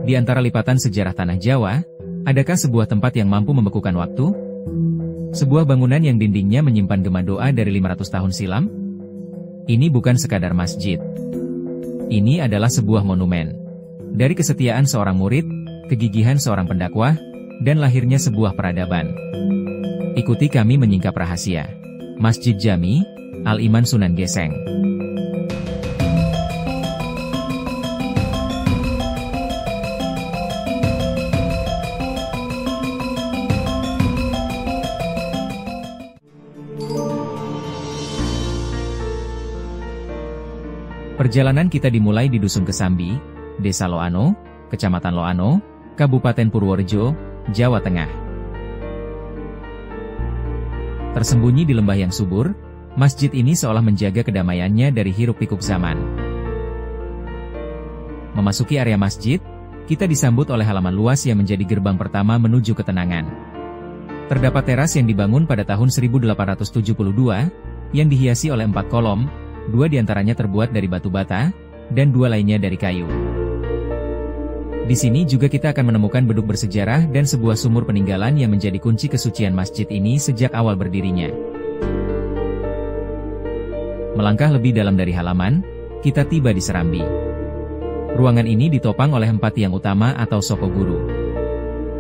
Di antara lipatan sejarah tanah Jawa, adakah sebuah tempat yang mampu membekukan waktu? Sebuah bangunan yang dindingnya menyimpan gema doa dari 500 tahun silam? Ini bukan sekadar masjid. Ini adalah sebuah monumen. Dari kesetiaan seorang murid, kegigihan seorang pendakwah, dan lahirnya sebuah peradaban. Ikuti kami menyingkap rahasia Masjid Jami Al-Iman Sunan Geseng. Perjalanan kita dimulai di Dusun Kesambi, Desa Loano, Kecamatan Loano, Kabupaten Purworejo, Jawa Tengah. Tersembunyi di lembah yang subur, masjid ini seolah menjaga kedamaiannya dari hiruk-pikuk zaman. Memasuki area masjid, kita disambut oleh halaman luas yang menjadi gerbang pertama menuju ketenangan. Terdapat teras yang dibangun pada tahun 1872, yang dihiasi oleh 4 kolom, 2 diantaranya terbuat dari batu bata, dan 2 lainnya dari kayu. Di sini juga kita akan menemukan beduk bersejarah dan sebuah sumur peninggalan yang menjadi kunci kesucian masjid ini sejak awal berdirinya. Melangkah lebih dalam dari halaman, kita tiba di Serambi. Ruangan ini ditopang oleh 4 tiang utama atau soko guru.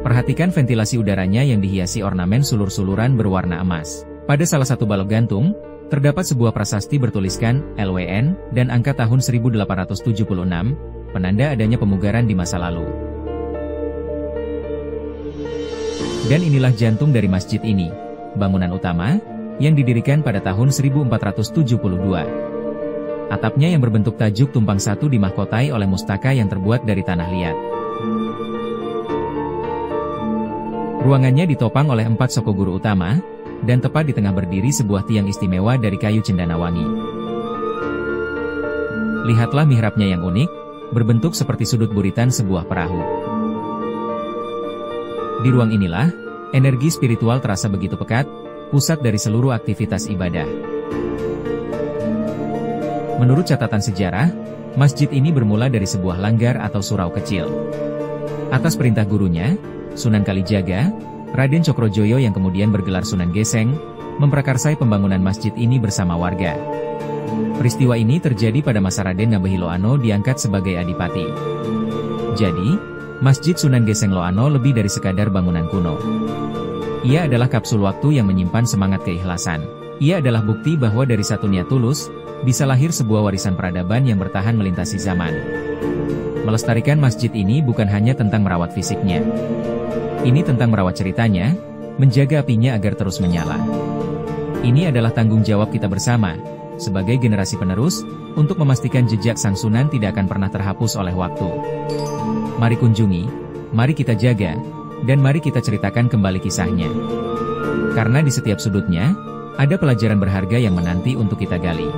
Perhatikan ventilasi udaranya yang dihiasi ornamen sulur-suluran berwarna emas. Pada salah satu balok gantung, terdapat sebuah prasasti bertuliskan LWN dan angka tahun 1876, penanda adanya pemugaran di masa lalu. Dan inilah jantung dari masjid ini, bangunan utama, yang didirikan pada tahun 1472. Atapnya yang berbentuk tajuk tumpang satu dimahkotai oleh mustaka yang terbuat dari tanah liat. Ruangannya ditopang oleh 4 soko guru utama, dan tepat di tengah berdiri sebuah tiang istimewa dari kayu cendana wangi. Lihatlah mihrabnya yang unik, berbentuk seperti sudut buritan sebuah perahu. Di ruang inilah, energi spiritual terasa begitu pekat, pusat dari seluruh aktivitas ibadah. Menurut catatan sejarah, masjid ini bermula dari sebuah langgar atau surau kecil. Atas perintah gurunya, Sunan Kalijaga, Raden Cokrojoyo yang kemudian bergelar Sunan Geseng, memprakarsai pembangunan masjid ini bersama warga. Peristiwa ini terjadi pada masa Raden Ngabehi Loano diangkat sebagai adipati. Jadi, Masjid Sunan Geseng Loano lebih dari sekadar bangunan kuno. Ia adalah kapsul waktu yang menyimpan semangat keikhlasan. Ia adalah bukti bahwa dari satu niat tulus, bisa lahir sebuah warisan peradaban yang bertahan melintasi zaman. Melestarikan masjid ini bukan hanya tentang merawat fisiknya. Ini tentang merawat ceritanya, menjaga apinya agar terus menyala. Ini adalah tanggung jawab kita bersama, sebagai generasi penerus, untuk memastikan jejak Sang Sunan tidak akan pernah terhapus oleh waktu. Mari kunjungi, mari kita jaga, dan mari kita ceritakan kembali kisahnya. Karena di setiap sudutnya, ada pelajaran berharga yang menanti untuk kita gali.